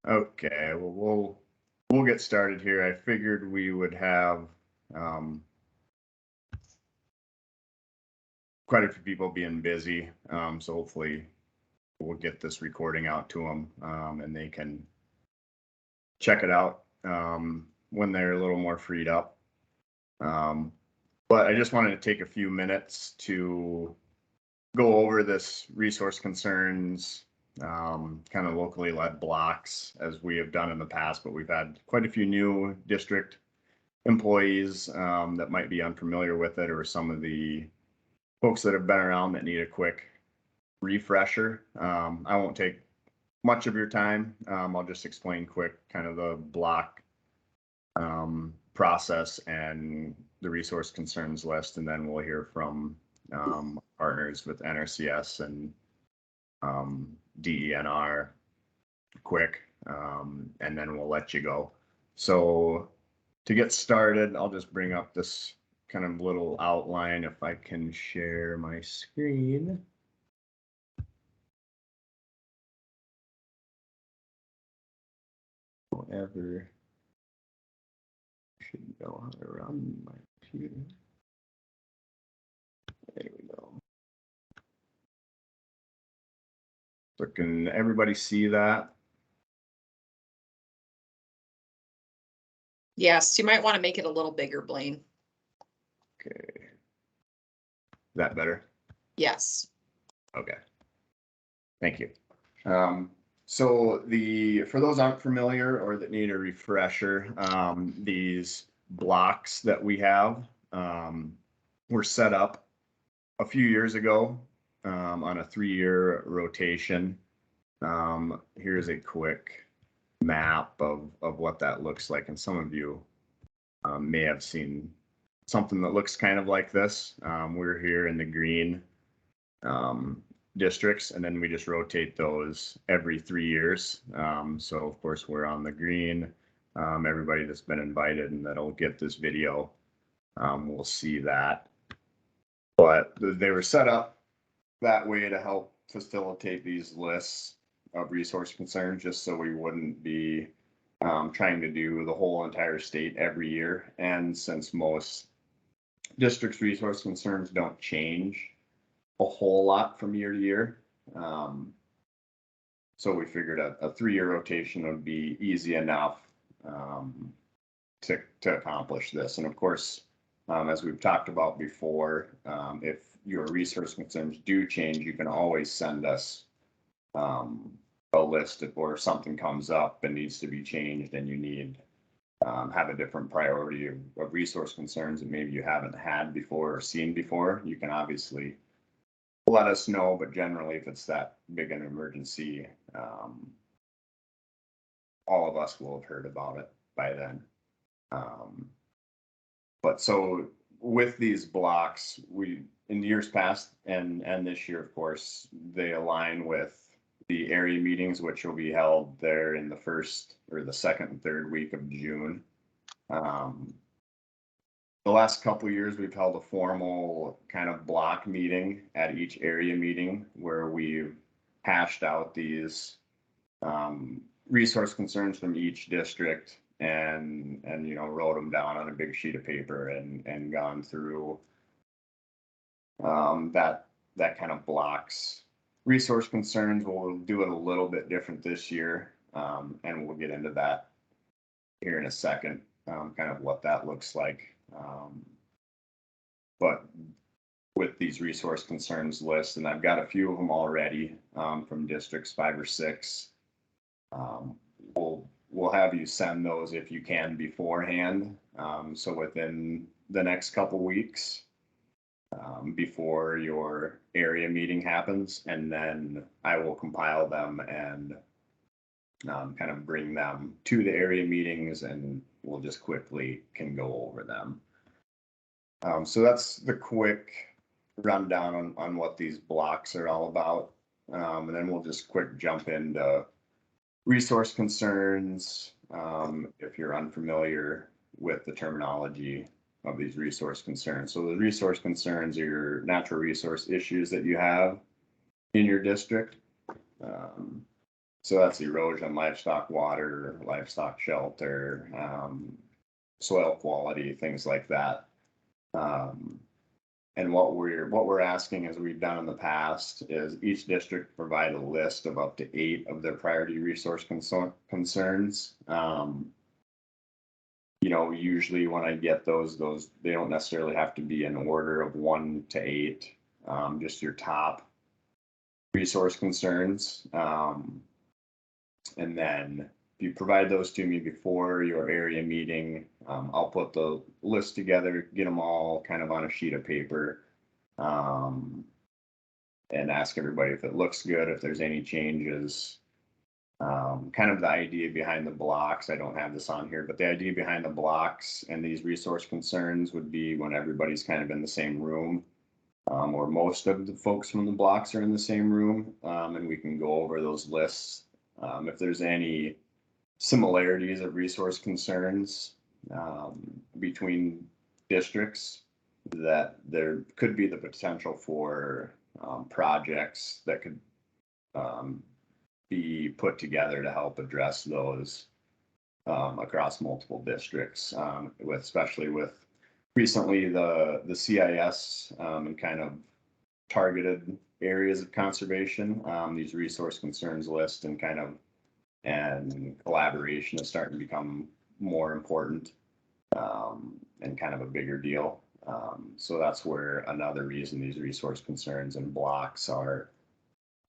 Okay, well, we'll get started here. I figured we would have quite a few people being busy, so hopefully we'll get this recording out to them and they can check it out when they're a little more freed up. But I just wanted to take a few minutes to go over this resource concerns, kind of locally led blocks as we have done in the past, but we've had quite a few new district employees that might be unfamiliar with it, or some of the folks that have been around that need a quick refresher. I won't take much of your time. I'll just explain quick kind of the block process and the resource concerns list, and then we'll hear from partners with NRCS and DENR quick, and then we'll let you go. So to get started, I'll just bring up this kind of little outline if I can share my screen. However, should know how to run my computer. There we go. So can everybody see that? Yes, you might want to make it a little bigger, Blaine. Okay. Is that better? Yes. Okay. Thank you. So for those aren't familiar or that need a refresher, these blocks that we have were set up a few years ago on a 3-year rotation. Here's a quick map of what that looks like, and some of you may have seen something that looks kind of like this. We're here in the green districts, and then we just rotate those every 3 years. So of course we're on the green. Everybody that's been invited and that'll get this video will see that. But they were set up that way to help facilitate these lists of resource concerns, just so we wouldn't be trying to do the whole entire state every year. And since most districts' resource concerns don't change a whole lot from year to year, so we figured a 3-year rotation would be easy enough to accomplish this. And of course, as we've talked about before, if your resource concerns do change, you can always send us a list or something comes up and needs to be changed, and you need have a different priority of resource concerns that maybe you haven't had before or seen before. You can obviously let us know, but generally if it's that big an emergency, all of us will have heard about it by then. But so with these blocks, we in years past and this year, of course, they align with the area meetings, which will be held there in the first or the second and third week of June. The last couple of years, we've held a formal kind of block meeting at each area meeting where we've hashed out these resource concerns from each district and wrote them down on a big sheet of paper and gone through that kind of blocks resource concerns. We'll do it a little bit different this year, and we'll get into that here in a second, kind of what that looks like. But with these resource concerns lists, and I've got a few of them already from districts 5 or 6. We'll have you send those if you can beforehand. So within the next couple weeks, before your area meeting happens, and then I will compile them and kind of bring them to the area meetings, and we'll just quickly can go over them. So that's the quick rundown on what these blocks are all about. And then we'll just quick jump into resource concerns. If you're unfamiliar with the terminology of these resource concerns. So the resource concerns are your natural resource issues that you have in your district. So that's erosion, livestock water, livestock shelter, soil quality, things like that. And what we're asking, as we've done in the past, is each district provide a list of up to 8 of their priority resource concerns. You know, usually when I get those they don't necessarily have to be in order of 1 to 8, just your top resource concerns. And then if you provide those to me before your area meeting, I'll put the list together, get them all kind of on a sheet of paper, and ask everybody if it looks good, if there's any changes. Kind of the idea behind the blocks, I don't have this on here, but the idea behind the blocks and these resource concerns would be when everybody's kind of in the same room, or most of the folks from the blocks are in the same room, and we can go over those lists. If there's any similarities of resource concerns between districts, that there could be the potential for projects that could be put together to help address those across multiple districts, especially with recently the CIS and kind of targeted areas of conservation. These resource concerns list and collaboration is starting to become more important and kind of a bigger deal. So that's where another reason these resource concerns and blocks are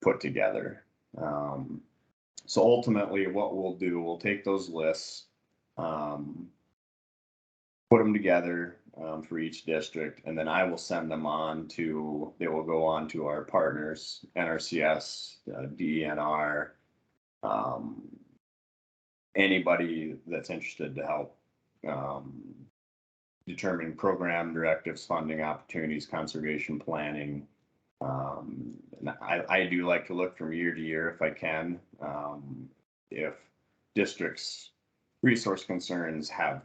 put together. So ultimately what we'll do, we'll take those lists, put them together for each district, and then I will send them on to, they will go on to our partners, NRCS, DENR, anybody that's interested to help determine program directives, funding opportunities, conservation planning. I do like to look from year to year if I can. If districts' resource concerns have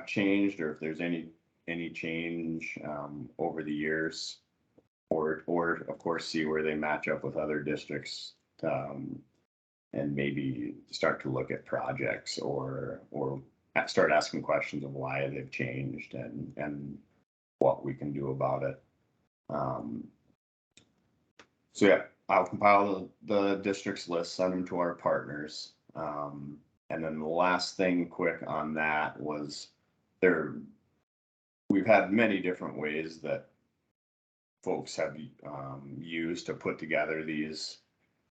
changed, or if there's any change over the years, or of course see where they match up with other districts, and maybe start to look at projects or start asking questions of why they've changed and what we can do about it. So yeah, I'll compile the districts list, send them to our partners. And then the last thing quick on that was we've had many different ways that folks have used to put together these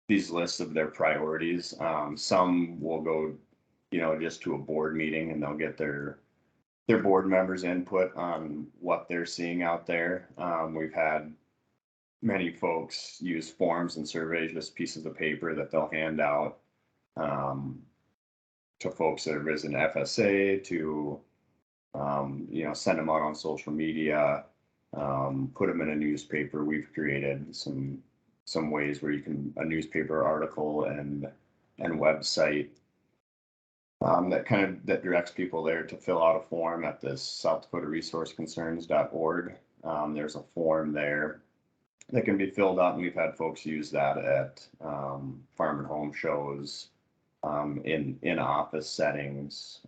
lists of their priorities. Some will go, just to a board meeting, and they'll get their board members' input on what they're seeing out there. We've had many folks use forms and surveys, just pieces of paper that they'll hand out to folks that have risen FSA, to send them out on social media, put them in a newspaper. We've created some ways where you can, a newspaper article and website that directs people there to fill out a form at this SouthDakotaResourceConcerns.org. There's a form there that can be filled out, and we've had folks use that at farm and home shows, in office settings,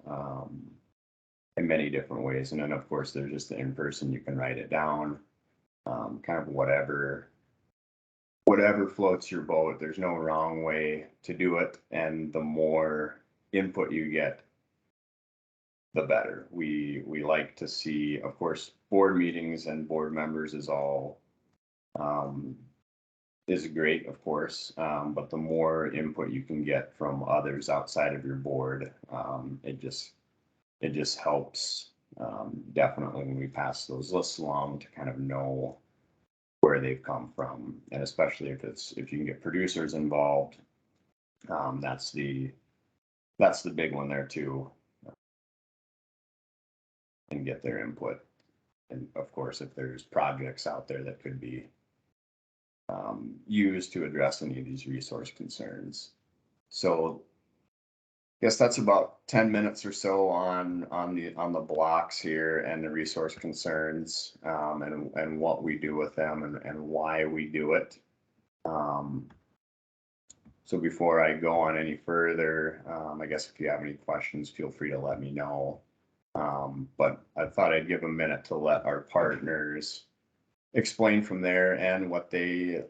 in many different ways. And then of course there's just the in-person, you can write it down, kind of whatever floats your boat. There's no wrong way to do it, and the more input you get, the better. We like to see, of course, board meetings and board members is all is great, of course, but the more input you can get from others outside of your board, it just helps, definitely, when we pass those lists along, to kind of know where they've come from. And especially if you can get producers involved, that's the big one there too, and get their input. And of course, if there's projects out there that could be used to address any of these resource concerns. So I guess that's about 10 minutes or so on the blocks here and the resource concerns, and what we do with them and why we do it. So before I go on any further, I guess if you have any questions, feel free to let me know. But I thought I'd give a minute to let our partners explain from there and what they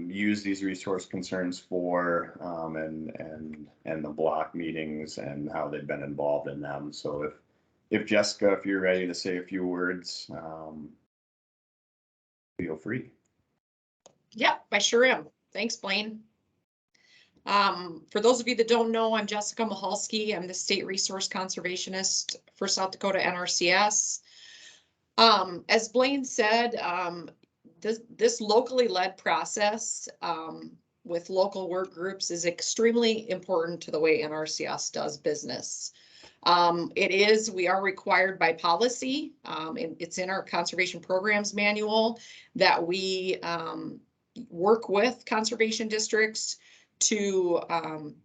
use these resource concerns for, and the block meetings and how they've been involved in them. So if Jessica, if you're ready to say a few words, feel free. Yeah, I sure am. Thanks, Blaine. For those of you that don't know, I'm Jessica Mahalski. I'm the State Resource Conservationist for South Dakota NRCS. As Blaine said, this locally led process with local work groups is extremely important to the way NRCS does business. We are required by policy, and it's in our conservation programs manual that we work with conservation districts to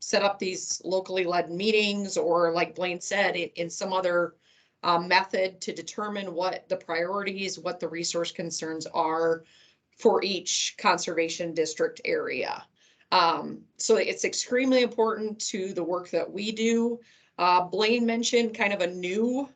set up these locally led meetings, or like Blaine said, in some other method to determine what the priorities, what the resource concerns are for each conservation district area. So it's extremely important to the work that we do. Blaine mentioned kind of a new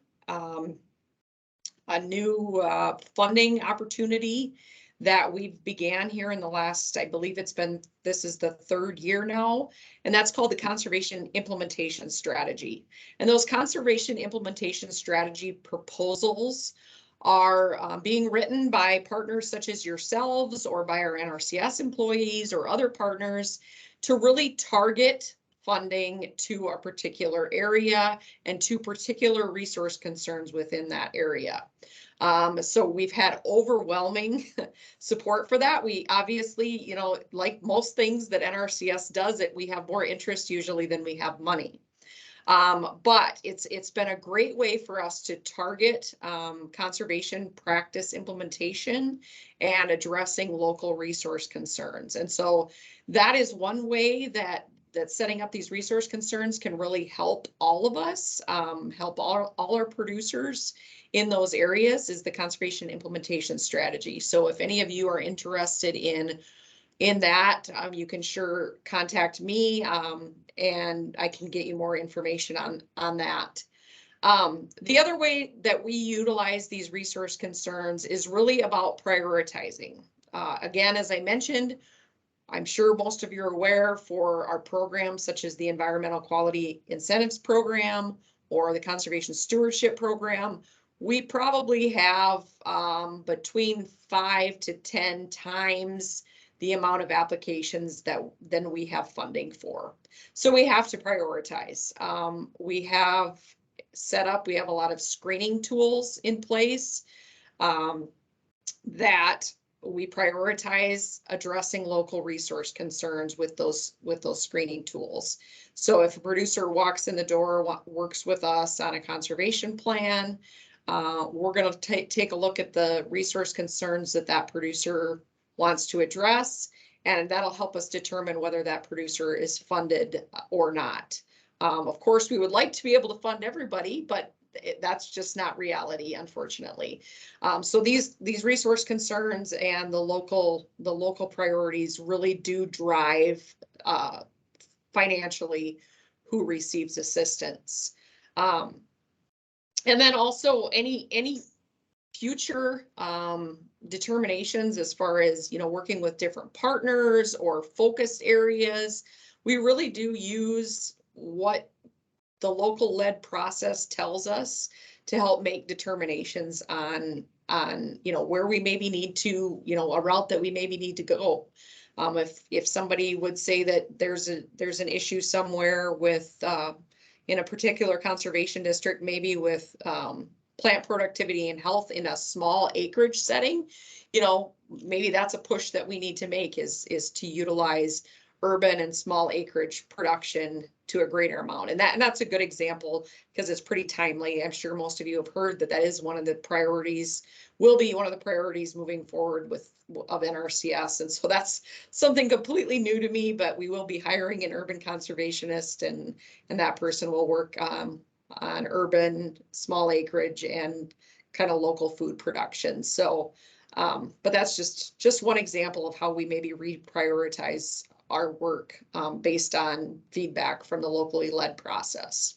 funding opportunity that we've began here in the last, I believe this is the third year now, and that's called the Conservation Implementation Strategy. And those conservation implementation strategy proposals are being written by partners such as yourselves or by our NRCS employees or other partners to really target funding to a particular area and to particular resource concerns within that area. So we've had overwhelming support for that. We obviously, like most things that NRCS does, we have more interest usually than we have money. But it's been a great way for us to target conservation practice implementation and addressing local resource concerns. And so that is one way that setting up these resource concerns can really help all of us, help all our producers in those areas, is the conservation implementation strategy. So if any of you are interested in that, you can sure contact me, and I can get you more information on that. The other way that we utilize these resource concerns is really about prioritizing. Again, as I mentioned, I'm sure most of you are aware, for our programs such as the Environmental Quality Incentives Program or the Conservation Stewardship Program, we probably have between 5 to 10 times the amount of applications than we have funding for. So we have to prioritize. We have a lot of screening tools in place that we prioritize addressing local resource concerns with those screening tools. So if a producer walks in the door, works with us on a conservation plan, we're going to take a look at the resource concerns that producer wants to address, and that'll help us determine whether that producer is funded or not. Of course, we would like to be able to fund everybody, but that's just not reality, unfortunately. So these resource concerns and the local priorities really do drive financially who receives assistance. And then also any future determinations as far as, working with different partners or focused areas, we really do use what the local led process tells us to help make determinations on where we maybe need to, a route that we maybe need to go. If somebody would say that there's an issue somewhere with in a particular conservation district, maybe with plant productivity and health in a small acreage setting, maybe that's a push that we need to make, is to utilize urban and small acreage production to a greater amount. And that's a good example because it's pretty timely. I'm sure most of you have heard that is one of the priorities, will be one of the priorities moving forward of NRCS. And so that's something completely new to me, but we will be hiring an urban conservationist, and that person will work on urban, small acreage, and kind of local food production. So, but that's just one example of how we maybe reprioritize our work based on feedback from the locally led process.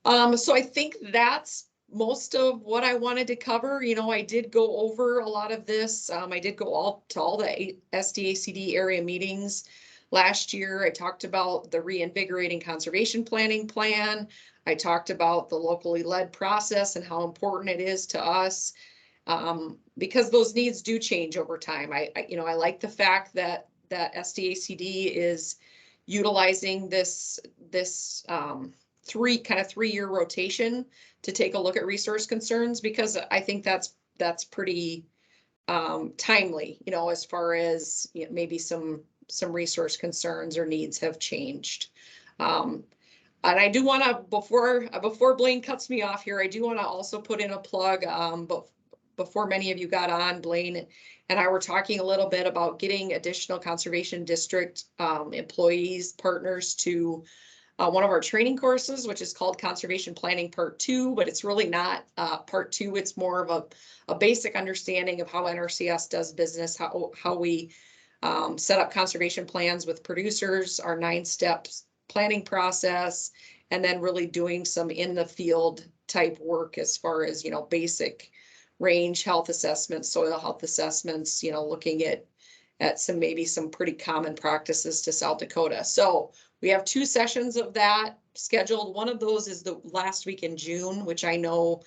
So I think that's most of what I wanted to cover. You know, I did go over a lot of this. I did go to all the SDACD area meetings last year. I talked about the reinvigorating conservation planning plan. I talked about the locally led process and how important it is to us, because those needs do change over time. I like the fact that SDACD is utilizing this three-year rotation to take a look at resource concerns, because I think that's pretty timely, you know, as far as, you know, maybe some resource concerns or needs have changed. And I do want to, before Blaine cuts me off here, I do want to also put in a plug. But before many of you got on, Blaine and I were talking a little bit about getting additional conservation district employees, partners to one of our training courses, which is called Conservation Planning Part 2, but it's really not Part 2. It's more of a basic understanding of how NRCS does business, how we set up conservation plans with producers, our 9-step planning process, and then really doing some in the field type work as far as, you know, basic range health assessments, soil health assessments, you know, looking at maybe some pretty common practices to South Dakota. So we have 2 sessions of that scheduled. One of those is the last week in June, which I know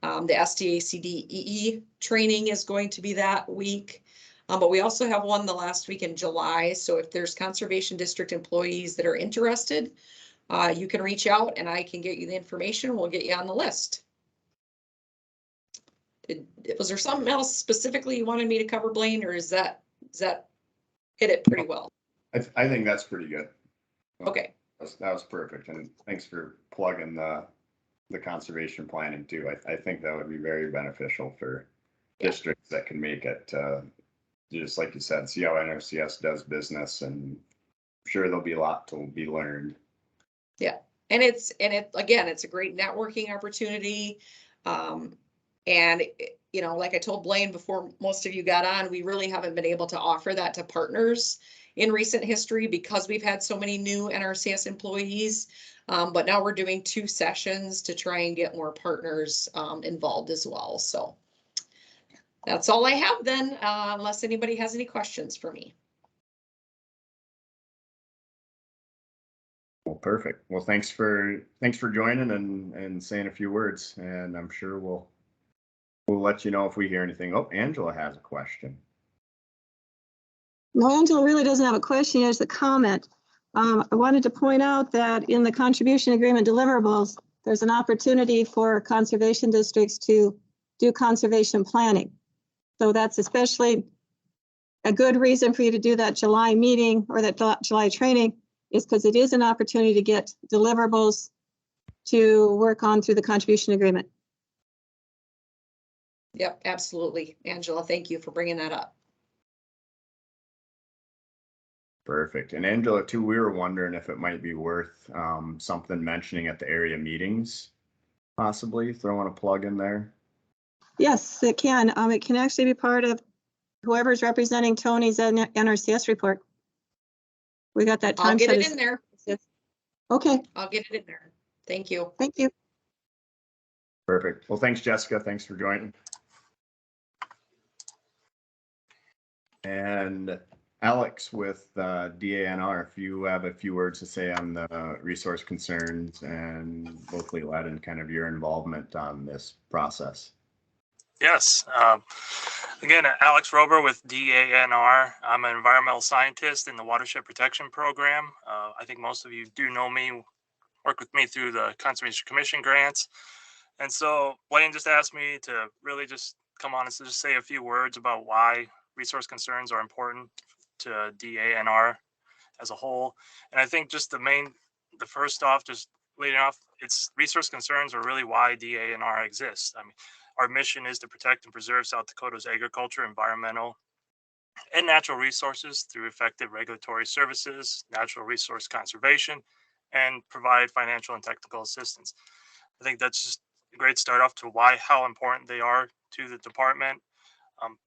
the SDACD training is going to be that week. But we also have one the last week in July. So if there's conservation district employees that are interested, you can reach out and I can get you the information. We'll get you on the list. Was there something else specifically you wanted me to cover, Blaine, or is that hit it pretty well? I think that's pretty good. Okay. That was perfect. And thanks for plugging the conservation planning too. I think that would be very beneficial for districts that can make it, just like you said, see how NRCS does business, and I'm sure there'll be a lot to be learned. Yeah. And it's a great networking opportunity. And you know, like I told Blaine before most of you got on, we really haven't been able to offer that to partners in recent history because we've had so many new NRCS employees. But now we're doing 2 sessions to try and get more partners involved as well. So that's all I have then, unless anybody has any questions for me. Well, perfect. Well, thanks for joining and saying a few words, and I'm sure we'll let you know if we hear anything. Oh, Angela has a question. No, Angela really doesn't have a question. There's a comment. I wanted to point out that in the contribution agreement deliverables, there's an opportunity for conservation districts to do conservation planning. So that's especially a good reason for you to do that July meeting or that July training, is because it is an opportunity to get deliverables to work on through the contribution agreement. Yep, absolutely. Angela, thank you for bringing that up. Perfect. And Angela, too, we were wondering if it might be worth something mentioning at the area meetings, possibly throwing a plug in there. Yes, it can. It can actually be part of whoever's representing Tony's NRCS report. We got that time. I'll get it in there. Okay. I'll get it in there. Thank you. Thank you. Perfect. Well, thanks, Jessica. Thanks for joining. And Alex with DANR, if you have a few words to say on the resource concerns and locally led and kind of your involvement on this process. Yes. Again, Alex Rober with DANR. I'm an environmental scientist in the Watershed Protection Program. I think most of you do know me, work with me through the Conservation Commission grants. And so Blaine just asked me to really just come on and just say a few words about why resource concerns are important to DANR as a whole. And I think just the first off, just leading off, it's resource concerns are really why DANR exists. I mean, our mission is to protect and preserve South Dakota's agriculture, environmental, and natural resources through effective regulatory services, natural resource conservation, and provide financial and technical assistance. I think that's just a great start off to how important they are to the department.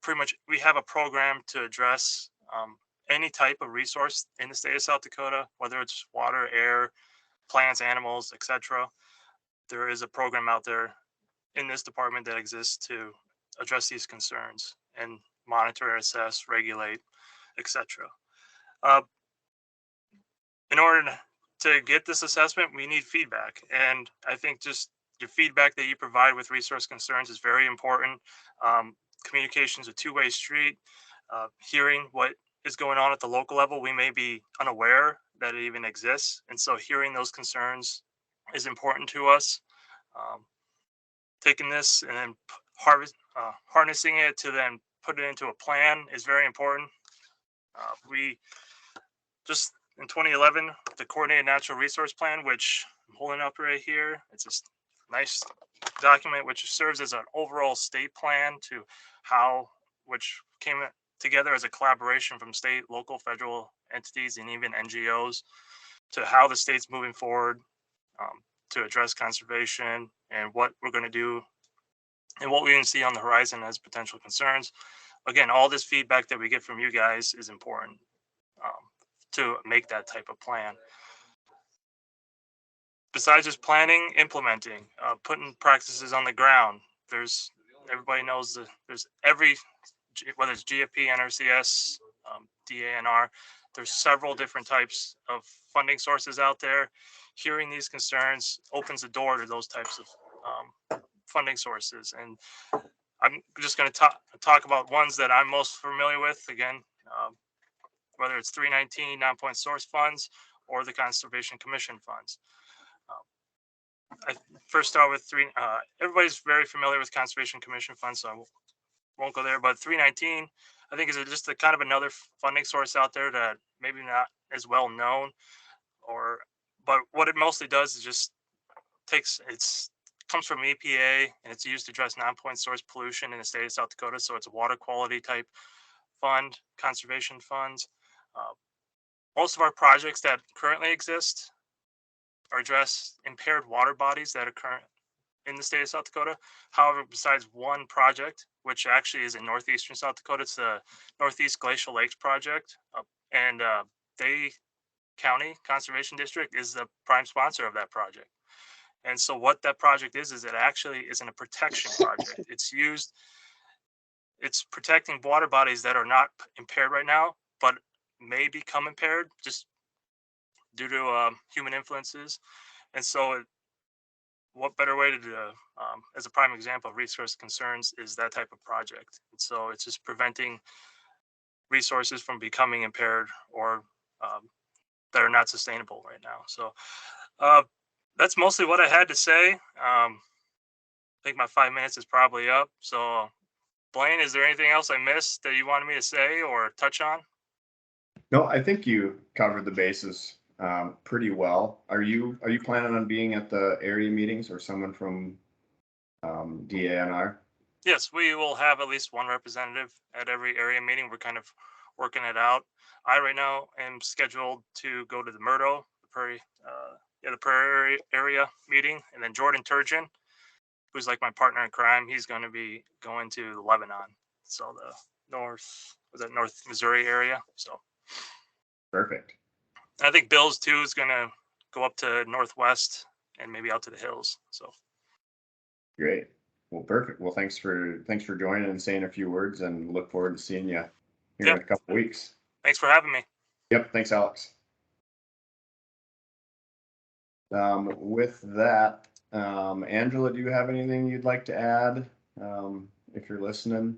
Pretty much, we have a program to address any type of resource in the state of South Dakota, whether it's water, air, plants, animals, etc., there is a program out there in this department that exists to address these concerns and monitor, assess, regulate, etc. In order to get this assessment, we need feedback. And I think just your feedback that you provide with resource concerns is very important. Communication is a two-way street. Hearing what is going on at the local level, we may be unaware that it even exists. And so hearing those concerns is important to us. Taking this and then harnessing it to then put it into a plan is very important. We just in 2011, the Coordinated Natural Resource Plan, which I'm holding up right here, it's a nice document which serves as an overall state plan to which came together as a collaboration from state, local, federal entities, and even NGOs to how the state's moving forward to address conservation and what we're going to do and what we can see on the horizon as potential concerns. Again, all this feedback that we get from you guys is important to make that type of plan. Besides just planning, implementing, putting practices on the ground, everybody knows that there's whether it's GFP, NRCS, DANR, there's several different types of funding sources out there. Hearing these concerns opens the door to those types of funding sources. And I'm just going to talk about ones that I'm most familiar with. Again, whether it's 319 non-point source funds or the Conservation Commission funds. I first start with everybody's very familiar with Conservation Commission funds, so I won't go there, but 319, I think is just a kind of another funding source out there that maybe not as well known, but what it mostly does is just comes from EPA and it's used to address non-point source pollution in the state of South Dakota. So it's a water quality type fund, conservation funds. Most of our projects that currently exist are address impaired water bodies that are current in the state of South Dakota. However, besides one project, which actually is in northeastern South Dakota, it's the Northeast Glacial Lakes Project, and Day County Conservation District is the prime sponsor of that project. And so what that project is it actually isn't a protection project. It's protecting water bodies that are not impaired right now, but may become impaired just due to human influences. And so what better way to do, as a prime example of resource concerns is that type of project. And so it's just preventing resources from becoming impaired or that are not sustainable right now. So that's mostly what I had to say. I think my 5 minutes is probably up. So Blaine, is there anything else I missed that you wanted me to say or touch on? No, I think you covered the bases pretty well. Are you planning on being at the area meetings or someone from DANR? Yes, we will have at least one representative at every area meeting. We're kind of working it out. I right now am scheduled to go to the Murdo, the Prairie area meeting, and then Jordan Turgeon, who's like my partner in crime, he's going to be going to Lebanon, so the North Missouri area. So Perfect. I think Bill's too is going to go up to Northwest and maybe out to the hills. So great. Well, perfect. Well, thanks for joining and saying a few words, and look forward to seeing you here in a couple of weeks. Thanks for having me. Yep. Thanks, Alex. With that, Angela, do you have anything you'd like to add? If you're listening.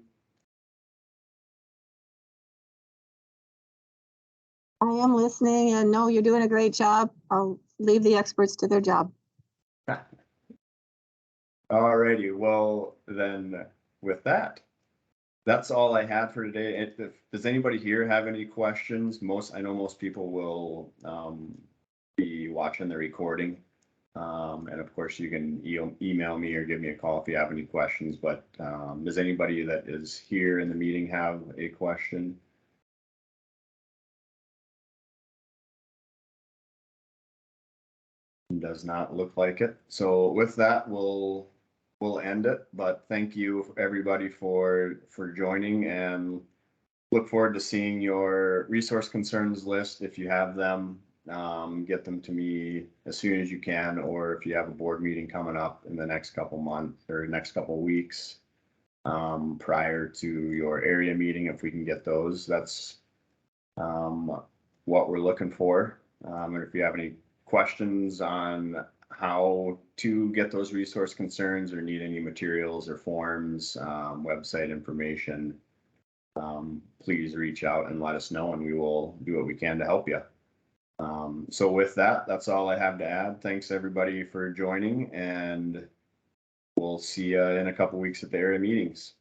I am listening, and no, you're doing a great job. I'll leave the experts to their job. All righty. Well, then with that, that's all I had for today. Does anybody here have any questions? I know most people will be watching the recording. And of course, you can email me or give me a call if you have any questions. But does anybody that is here in the meeting have a question? Does not look like it. So with that, we'll end it. But thank you everybody for joining, and look forward to seeing your resource concerns list if you have them. Get them to me as soon as you can, or if you have a board meeting coming up in the next couple months or next couple weeks prior to your area meeting, if we can get those, that's what we're looking for. And if you have any questions on how to get those resource concerns or need any materials or forms, website information, please reach out and let us know, and we will do what we can to help you. So with that, that's all I have to add. Thanks everybody for joining, and we'll see you in a couple weeks at the area meetings.